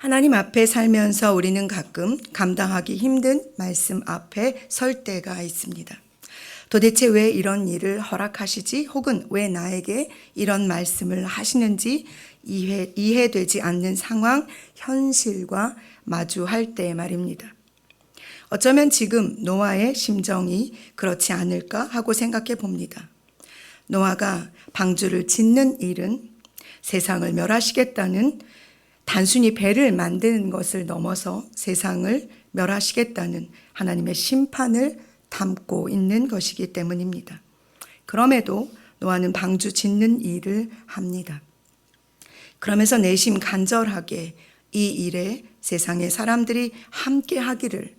하나님 앞에 살면서 우리는 가끔 감당하기 힘든 말씀 앞에 설 때가 있습니다. 도대체 왜 이런 일을 허락하시지? 혹은 왜 나에게 이런 말씀을 하시는지 이해되지 않는 상황, 현실과 마주할 때 말입니다. 어쩌면 지금 노아의 심정이 그렇지 않을까 하고 생각해 봅니다. 노아가 방주를 짓는 일은 세상을 멸하시겠다는, 단순히 배를 만드는 것을 넘어서 세상을 멸하시겠다는 하나님의 심판을 담고 있는 것이기 때문입니다. 그럼에도 노아는 방주 짓는 일을 합니다. 그러면서 내심 간절하게 이 일에 세상의 사람들이 함께 하기를,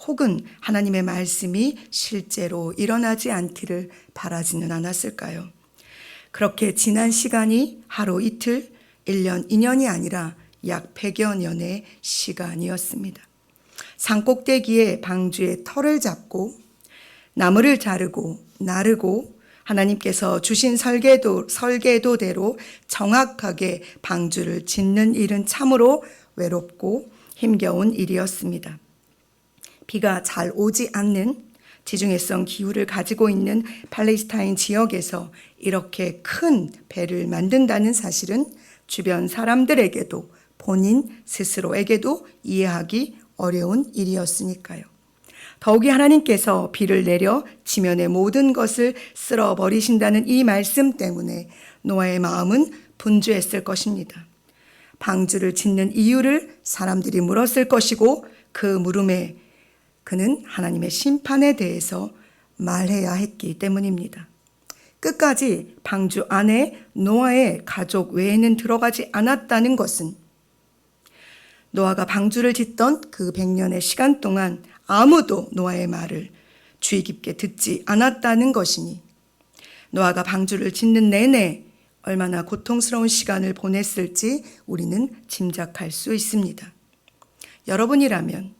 혹은 하나님의 말씀이 실제로 일어나지 않기를 바라지는 않았을까요? 그렇게 지난 시간이 하루 이틀, 1년, 2년이 아니라 약 100여 년의 시간이었습니다. 산꼭대기에 방주의 털을 잡고 나무를 자르고 나르고 하나님께서 주신 설계도대로 정확하게 방주를 짓는 일은 참으로 외롭고 힘겨운 일이었습니다. 비가 잘 오지 않는 지중해성 기후를 가지고 있는 팔레스타인 지역에서 이렇게 큰 배를 만든다는 사실은 주변 사람들에게도 본인 스스로에게도 이해하기 어려운 일이었으니까요. 더욱이 하나님께서 비를 내려 지면의 모든 것을 쓸어버리신다는 이 말씀 때문에 노아의 마음은 분주했을 것입니다. 방주를 짓는 이유를 사람들이 물었을 것이고, 그 물음에 그는 하나님의 심판에 대해서 말해야 했기 때문입니다. 끝까지 방주 안에 노아의 가족 외에는 들어가지 않았다는 것은 노아가 방주를 짓던 그 100년의 시간 동안 아무도 노아의 말을 주의 깊게 듣지 않았다는 것이니, 노아가 방주를 짓는 내내 얼마나 고통스러운 시간을 보냈을지 우리는 짐작할 수 있습니다. 여러분이라면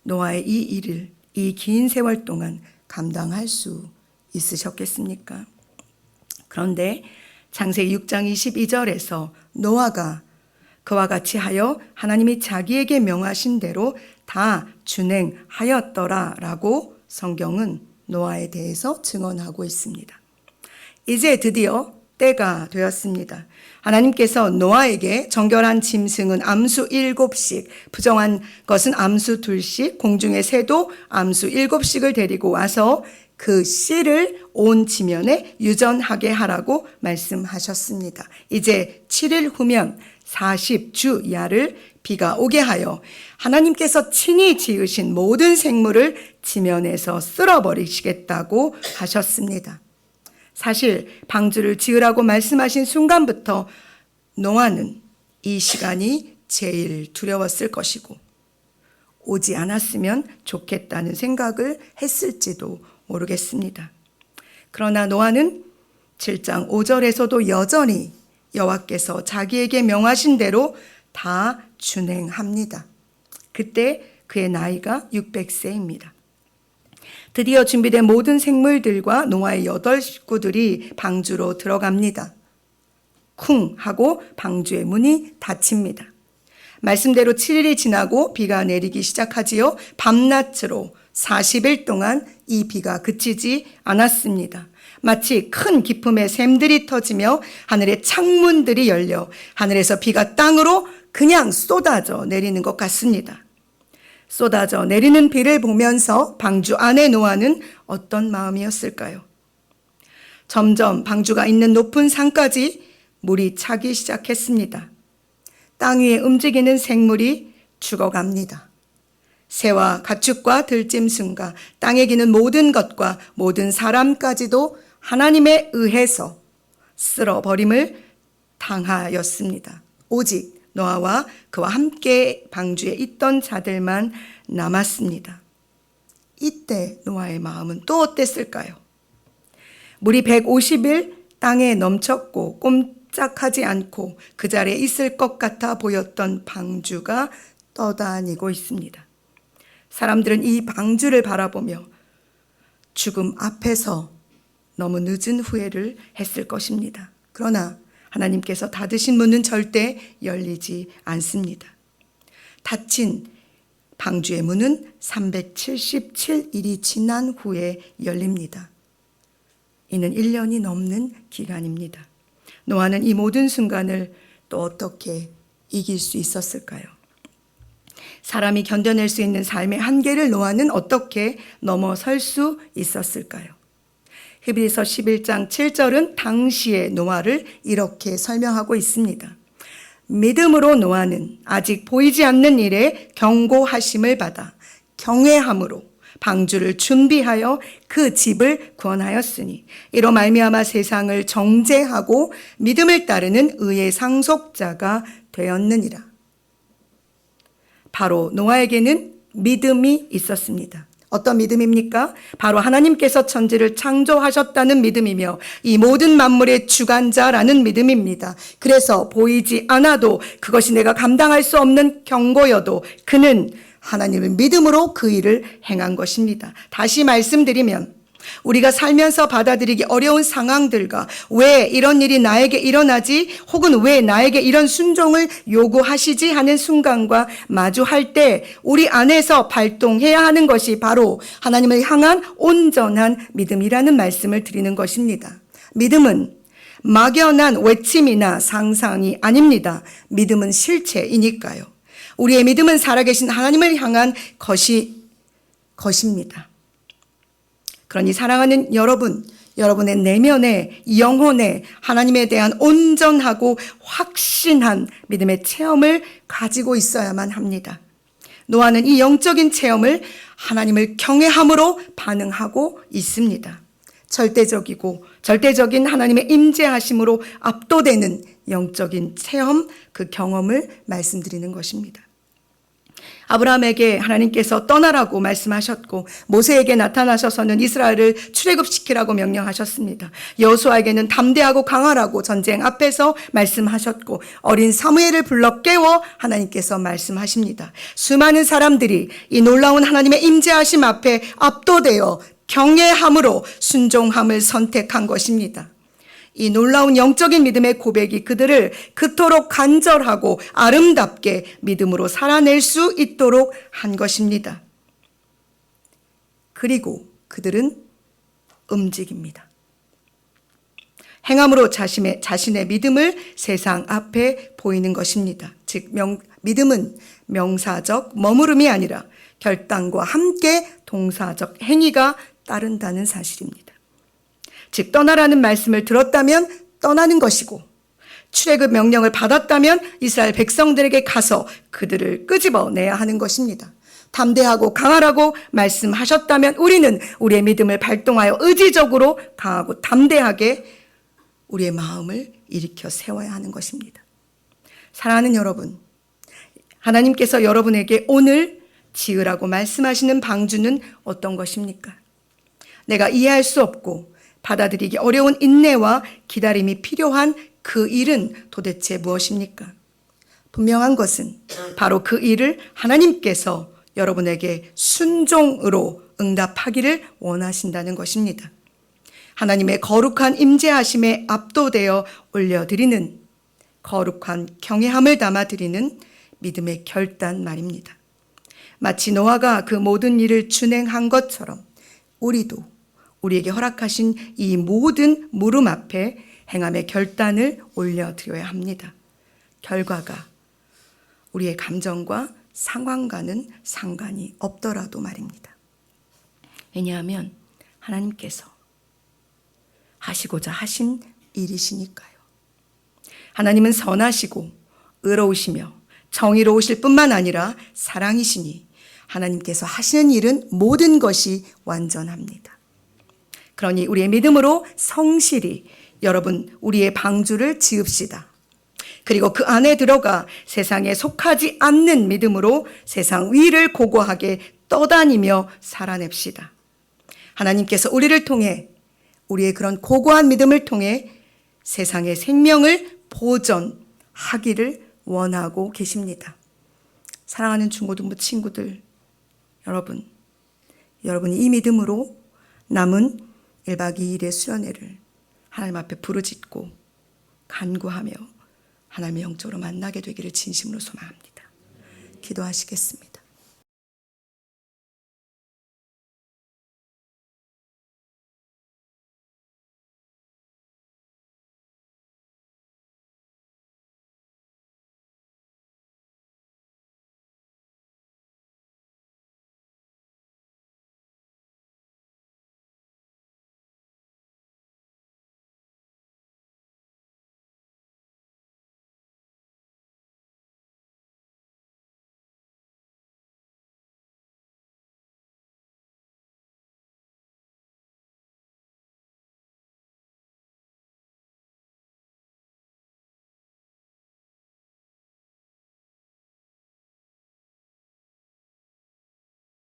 노아의 이 일을 이 긴 세월 동안 감당할 수 있으셨겠습니까? 그런데 창세기 6장 22절에서 노아가 그와 같이 하여 하나님이 자기에게 명하신 대로 다 준행하였더라라고 성경은 노아에 대해서 증언하고 있습니다. 이제 드디어 때가 되었습니다. 하나님께서 노아에게 정결한 짐승은 암수 7씩, 부정한 것은 암수 2씩, 공중의 새도 암수 7씩을 데리고 와서 그 씨를 온 지면에 유전하게 하라고 말씀하셨습니다. 이제 7일 후면 40주야를 비가 오게 하여 하나님께서 친히 지으신 모든 생물을 지면에서 쓸어버리시겠다고 하셨습니다. 사실 방주를 지으라고 말씀하신 순간부터 노아는 이 시간이 제일 두려웠을 것이고, 오지 않았으면 좋겠다는 생각을 했을지도 모르겠습니다. 그러나 노아는 7장 5절에서도 여전히 여호와께서 자기에게 명하신 대로 다 준행합니다. 그때 그의 나이가 600세입니다. 드디어 준비된 모든 생물들과 노아의 8 식구들이 방주로 들어갑니다. 쿵 하고 방주의 문이 닫힙니다. 말씀대로 7일이 지나고 비가 내리기 시작하지요. 밤낮으로 40일 동안 이 비가 그치지 않았습니다. 마치 큰 기품의 샘들이 터지며 하늘의 창문들이 열려 하늘에서 비가 땅으로 그냥 쏟아져 내리는 것 같습니다. 쏟아져 내리는 비를 보면서 방주 안에 노아는 어떤 마음이었을까요? 점점 방주가 있는 높은 산까지 물이 차기 시작했습니다. 땅 위에 움직이는 생물이 죽어갑니다. 새와 가축과 들짐승과 땅에 기는 모든 것과 모든 사람까지도 하나님에 의해서 쓸어버림을 당하였습니다. 오직 노아와 그와 함께 방주에 있던 자들만 남았습니다. 이때 노아의 마음은 또 어땠을까요? 물이 150일 땅에 넘쳤고 꼼짝하지 않고 그 자리에 있을 것 같아 보였던 방주가 떠다니고 있습니다. 사람들은 이 방주를 바라보며 죽음 앞에서 너무 늦은 후회를 했을 것입니다. 그러나 하나님께서 닫으신 문은 절대 열리지 않습니다. 닫힌 방주의 문은 377일이 지난 후에 열립니다. 이는 1년이 넘는 기간입니다. 노아는 이 모든 순간을 또 어떻게 이길 수 있었을까요? 사람이 견뎌낼 수 있는 삶의 한계를 노아는 어떻게 넘어설 수 있었을까요? 히브리서 11장 7절은 당시의 노아를 이렇게 설명하고 있습니다. 믿음으로 노아는 아직 보이지 않는 일에 경고하심을 받아 경외함으로 방주를 준비하여 그 집을 구원하였으니 이로 말미암아 세상을 정죄하고 믿음을 따르는 의의 상속자가 되었느니라. 바로 노아에게는 믿음이 있었습니다. 어떤 믿음입니까? 바로 하나님께서 천지를 창조하셨다는 믿음이며 이 모든 만물의 주관자라는 믿음입니다. 그래서 보이지 않아도 그것이 내가 감당할 수 없는 경고여도 그는 하나님을 믿음으로 그 일을 행한 것입니다. 다시 말씀드리면 우리가 살면서 받아들이기 어려운 상황들과 왜 이런 일이 나에게 일어나지 혹은 왜 나에게 이런 순종을 요구하시지 하는 순간과 마주할 때 우리 안에서 발동해야 하는 것이 바로 하나님을 향한 온전한 믿음이라는 말씀을 드리는 것입니다. 믿음은 막연한 외침이나 상상이 아닙니다. 믿음은 실체이니까요. 우리의 믿음은 살아계신 하나님을 향한 것입니다. 그러니 사랑하는 여러분, 여러분의 내면에 영혼에 하나님에 대한 온전하고 확신한 믿음의 체험을 가지고 있어야만 합니다. 노아는 이 영적인 체험을 하나님을 경외함으로 반응하고 있습니다. 절대적인 하나님의 임재하심으로 압도되는 영적인 체험, 그 경험을 말씀드리는 것입니다. 아브라함에게 하나님께서 떠나라고 말씀하셨고 모세에게 나타나셔서는 이스라엘을 출애굽시키라고 명령하셨습니다. 여호수아에게는 담대하고 강하라고 전쟁 앞에서 말씀하셨고 어린 사무엘을 불러 깨워 하나님께서 말씀하십니다. 수많은 사람들이 이 놀라운 하나님의 임재하심 앞에 압도되어 경외함으로 순종함을 선택한 것입니다. 이 놀라운 영적인 믿음의 고백이 그들을 그토록 간절하고 아름답게 믿음으로 살아낼 수 있도록 한 것입니다. 그리고 그들은 움직입니다. 행함으로 자신의 믿음을 세상 앞에 보이는 것입니다. 즉 믿음은 명사적 머무름이 아니라 결단과 함께 동사적 행위가 따른다는 사실입니다. 즉 떠나라는 말씀을 들었다면 떠나는 것이고 출애굽 명령을 받았다면 이스라엘 백성들에게 가서 그들을 끄집어내야 하는 것입니다. 담대하고 강하라고 말씀하셨다면 우리는 우리의 믿음을 발동하여 의지적으로 강하고 담대하게 우리의 마음을 일으켜 세워야 하는 것입니다. 사랑하는 여러분, 하나님께서 여러분에게 오늘 지으라고 말씀하시는 방주는 어떤 것입니까? 내가 이해할 수 없고 받아들이기 어려운 인내와 기다림이 필요한 그 일은 도대체 무엇입니까? 분명한 것은 바로 그 일을 하나님께서 여러분에게 순종으로 응답하기를 원하신다는 것입니다. 하나님의 거룩한 임재하심에 압도되어 올려드리는 거룩한 경외함을 담아드리는 믿음의 결단 말입니다. 마치 노아가 그 모든 일을 준행한 것처럼 우리도 우리에게 허락하신 이 모든 물음 앞에 행함의 결단을 올려드려야 합니다. 결과가 우리의 감정과 상황과는 상관이 없더라도 말입니다. 왜냐하면 하나님께서 하시고자 하신 일이시니까요. 하나님은 선하시고 의로우시며 정의로우실 뿐만 아니라 사랑이시니 하나님께서 하시는 일은 모든 것이 완전합니다. 그러니 우리의 믿음으로 성실히 여러분 우리의 방주를 지읍시다. 그리고 그 안에 들어가 세상에 속하지 않는 믿음으로 세상 위를 고고하게 떠다니며 살아냅시다. 하나님께서 우리를 통해 우리의 그런 고고한 믿음을 통해 세상의 생명을 보존하기를 원하고 계십니다. 사랑하는 중고등부 친구들, 여러분이 이 믿음으로 남은 1박 2일의 수련회를 하나님 앞에 부르짖고 간구하며 하나님의 영적으로 만나게 되기를 진심으로 소망합니다. 기도하시겠습니다.